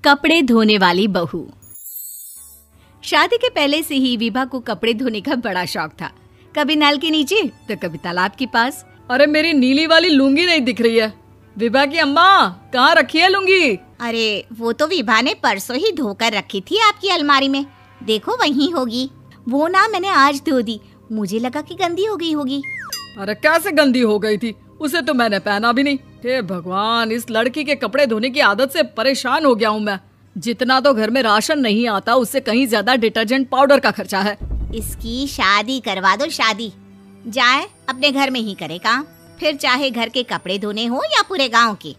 कपड़े धोने वाली बहू। शादी के पहले से ही विभा को कपड़े धोने का बड़ा शौक था। कभी नल के नीचे तो कभी तालाब के पास। अरे मेरी नीली वाली लुंगी नहीं दिख रही है। विभा की अम्मा, कहाँ रखी है लुंगी? अरे वो तो विभा ने परसों ही धोकर रखी थी आपकी अलमारी में, देखो वहीं होगी। वो ना मैंने आज धो दी, मुझे लगा कि गंदी हो गई होगी। अरे कैसे गंदी हो गई थी? उसे तो मैंने पहना भी नहीं। हे भगवान, इस लड़की के कपड़े धोने की आदत से परेशान हो गया हूँ मैं। जितना तो घर में राशन नहीं आता, उससे कहीं ज्यादा डिटर्जेंट पाउडर का खर्चा है। इसकी शादी करवा दो, शादी जाए अपने घर में ही करे काम, फिर चाहे घर के कपड़े धोने हो या पूरे गांव के।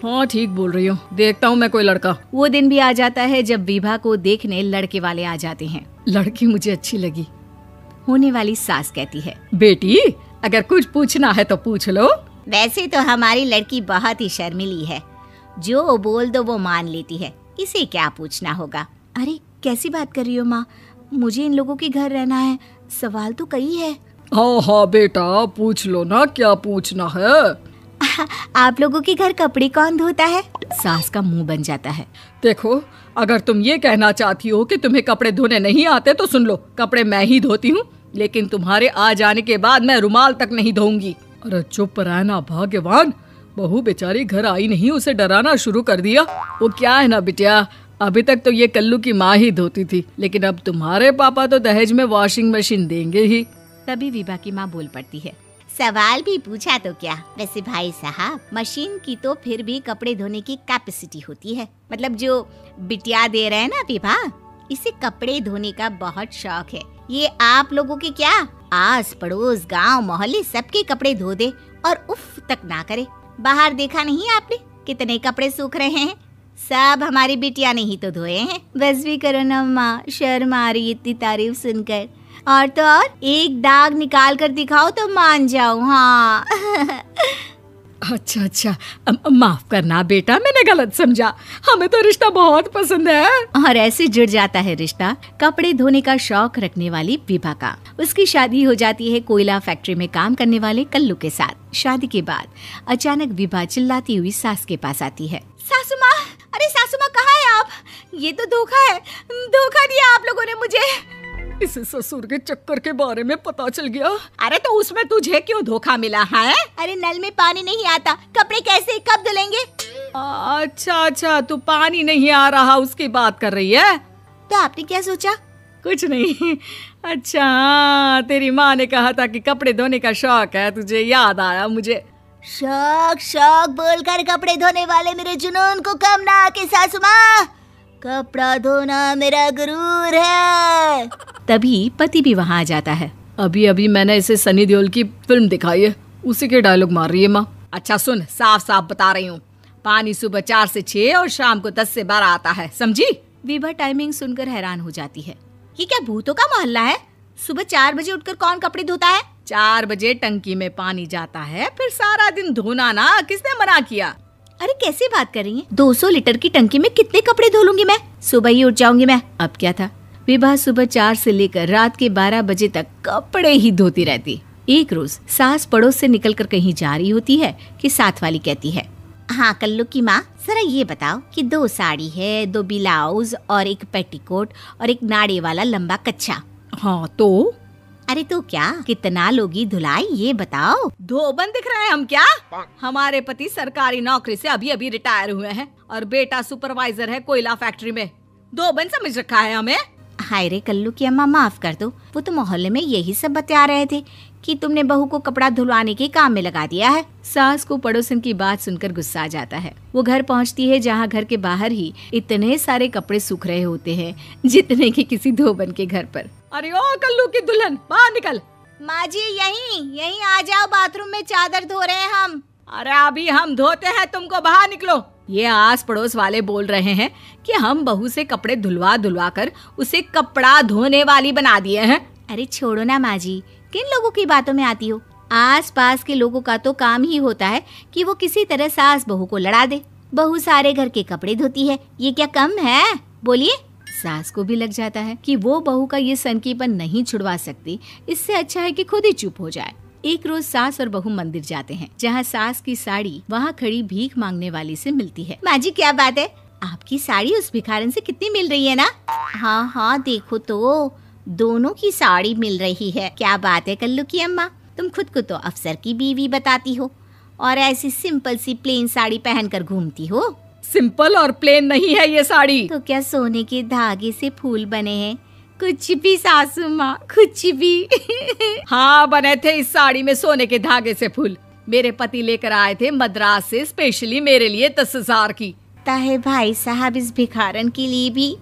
हाँ ठीक बोल रही हो, देखता हूँ मैं कोई लड़का। वो दिन भी आ जाता है जब विभा को देखने लड़के वाले आ जाते हैं। लड़की मुझे अच्छी लगी। होने वाली सास कहती है, बेटी अगर कुछ पूछना है तो पूछ लो। वैसे तो हमारी लड़की बहुत ही शर्मीली है, जो बोल दो वो मान लेती है, इसे क्या पूछना होगा। अरे कैसी बात कर रही हो माँ, मुझे इन लोगों के घर रहना है, सवाल तो कई है। हाँ हाँ बेटा, पूछ लो ना, क्या पूछना है। आप लोगों के घर कपड़े कौन धोता है? सास का मुंह बन जाता है। देखो, अगर तुम ये कहना चाहती हो कि तुम्हें कपड़े धोने नहीं आते तो सुन लो, कपड़े मैं ही धोती हूँ, लेकिन तुम्हारे आ जाने के बाद मैं रुमाल तक नहीं धोऊंगी। अरे चुप रहना भाग्यवान, बहू बेचारी घर आई नहीं, उसे डराना शुरू कर दिया। वो क्या है ना बिटिया, अभी तक तो ये कल्लू की माँ ही धोती थी, लेकिन अब तुम्हारे पापा तो दहेज में वॉशिंग मशीन देंगे ही। तभी विभा की माँ बोल पड़ती है, सवाल भी पूछा तो क्या। वैसे भाई साहब, मशीन की तो फिर भी कपड़े धोने की कैपेसिटी होती है। मतलब जो बिटिया दे रहे हैं ना विभा, इसे कपड़े धोने का बहुत शौक है। ये आप लोगों के क्या, आस पड़ोस गांव मोहल्ले सबके कपड़े धो दे और उफ तक ना करे। बाहर देखा नहीं आपने कितने कपड़े सूख रहे हैं? सब हमारी बिटिया ने ही तो धोए हैं। बस भी करो ना माँ, शर्म आ रही इतनी तारीफ सुनकर। और तो और एक दाग निकाल कर दिखाओ तो मान जाओ। हाँ अच्छा अच्छा, माफ करना बेटा, मैंने गलत समझा। हमें तो रिश्ता बहुत पसंद है। और ऐसे जुड़ जाता है रिश्ता कपड़े धोने का शौक रखने वाली विभा का। उसकी शादी हो जाती है कोयला फैक्ट्री में काम करने वाले कल्लू के साथ। शादी के बाद अचानक विभा चिल्लाती हुई सास के पास आती है। सासू माँ, अरे सासू माँ कहाँ है आप? ये तो धोखा है, धोखा दिया आप लोगों ने मुझे। इसे ससुर के चक्कर के बारे में पता चल गया। अरे तो उसमें तुझे क्यों धोखा मिला है? अरे नल में पानी नहीं आता, कपड़े कैसे कब धुलेंगे? अच्छा अच्छा, तू पानी नहीं आ रहा उसकी बात कर रही है। तो आपने क्या सोचा? कुछ नहीं। अच्छा, तेरी माँ ने कहा था कि कपड़े धोने का शौक है तुझे, याद आया मुझे। शौक शौक बोलकर कपड़े धोने वाले मेरे जुनून को कम ना आके सासू माँ, कपड़ा धोना मेरा गुरूर है। तभी पति भी वहाँ आ जाता है। अभी अभी मैंने इसे सनी देओल की फिल्म दिखाई है, उसी के डायलॉग मार रही है माँ। अच्छा सुन, साफ साफ बता रही हूँ, पानी सुबह 4 से 6 और शाम को 10 से 12 आता है, समझी? विभा टाइमिंग सुनकर हैरान हो जाती है। ये क्या भूतों का मोहल्ला है? सुबह 4 बजे उठकर कौन कपड़े धोता है? 4 बजे टंकी में पानी जाता है, फिर सारा दिन धोना ना, किसने मना किया? अरे कैसी बात कर रही हैं? 200 लीटर की टंकी में कितने कपड़े धो लूंगी मैं? सुबह ही उठ जाऊंगी मैं। अब क्या था, विभा सुबह 4 से लेकर रात के 12 बजे तक कपड़े ही धोती रहती। एक रोज सास पड़ोस से निकलकर कहीं जा रही होती है कि साथ वाली कहती है, हाँ कल्लू की माँ, जरा ये बताओ कि 2 साड़ी है, 2 ब्लाउज और एक पेटीकोट और एक नाड़े वाला लंबा कच्छा। हाँ तो? अरे तो क्या, कितना लोगी धुलाई ये बताओ। धोबन दिख रहे हैं हम क्या? हमारे पति सरकारी नौकरी से अभी अभी रिटायर हुए हैं और बेटा सुपरवाइजर है कोयला फैक्ट्री में। धोबन समझ रखा है हमें। हाय रे कल्लू की अम्मा, माफ कर दो, वो तो मोहल्ले में यही सब बता रहे थे कि तुमने बहू को कपड़ा धुलवाने के काम में लगा दिया है। सास को पड़ोसन की बात सुनकर गुस्सा आ जाता है। वो घर पहुंचती है जहां घर के बाहर ही इतने सारे कपड़े सूख रहे होते हैं जितने कि किसी धोबन के घर पर। अरे ओ कल्लू की दुल्हन, बाहर निकल। माँ जी यहीं आ जाओ, बाथरूम में चादर धो रहे हैं हम। अरे अभी हम धोते हैं, तुमको बाहर निकलो। ये आस पड़ोस वाले बोल रहे हैं कि हम बहू से कपड़े धुलवा धुलवा कर उसे कपड़ा धोने वाली बना दिए हैं। अरे छोड़ो ना माँ जी, किन लोगों की बातों में आती हो? आस पास के लोगों का तो काम ही होता है कि वो किसी तरह सास बहू को लड़ा दे। बहू सारे घर के कपड़े धोती है, ये क्या कम है? बोलिए। सास को भी लग जाता है कि वो बहू का ये सनकीपन नहीं छुड़वा सकती, इससे अच्छा है कि खुद ही चुप हो जाए। एक रोज सास और बहू मंदिर जाते हैं, जहाँ सास की साड़ी वहाँ खड़ी भीख मांगने वाली से मिलती है। माँ जी क्या बात है, आपकी साड़ी उस भिखारन से कितनी मिल रही है ना? हाँ हाँ देखो तो, दोनों की साड़ी मिल रही है। क्या बात है कल्लू की अम्मा, तुम खुद को तो अफसर की बीवी बताती हो और ऐसी सिंपल सी प्लेन साड़ी पहनकर घूमती हो। सिंपल और प्लेन नहीं है ये साड़ी। तो क्या सोने के धागे से फूल बने हैं? कुछ भी सासू माँ, कुछ भी। हाँ बने थे इस साड़ी में सोने के धागे से फूल। मेरे पति लेकर आए थे मद्रास से स्पेशली मेरे लिए 10,000 की। ताहे भाई साहब इस भिखारन के लिए भी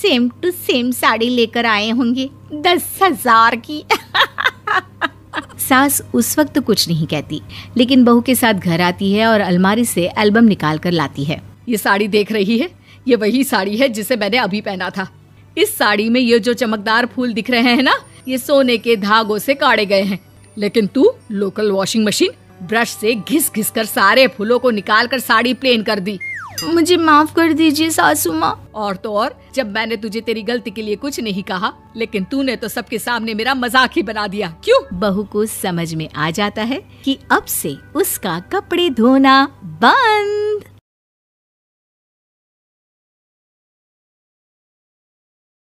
सेम टू सेम साड़ी लेकर आए होंगे 10,000 की। सास उस वक्त तो कुछ नहीं कहती, लेकिन बहू के साथ घर आती है और अलमारी से एल्बम निकाल कर लाती है। ये साड़ी देख रही है, ये वही साड़ी है जिसे मैंने अभी पहना था। इस साड़ी में ये जो चमकदार फूल दिख रहे हैं ना, ये सोने के धागों से काढ़े गए हैं। लेकिन तू लोकल वॉशिंग मशीन ब्रश से घिस घिस कर सारे फूलों को निकाल कर साड़ी प्लेन कर दी। मुझे माफ कर दीजिए सासू माँ। और तो और, जब मैंने तुझे तेरी गलती के लिए कुछ नहीं कहा, लेकिन तूने तो सबके सामने मेरा मजाक ही बना दिया। क्यों? बहू को समझ में आ जाता है कि अब से उसका कपड़े धोना बंद।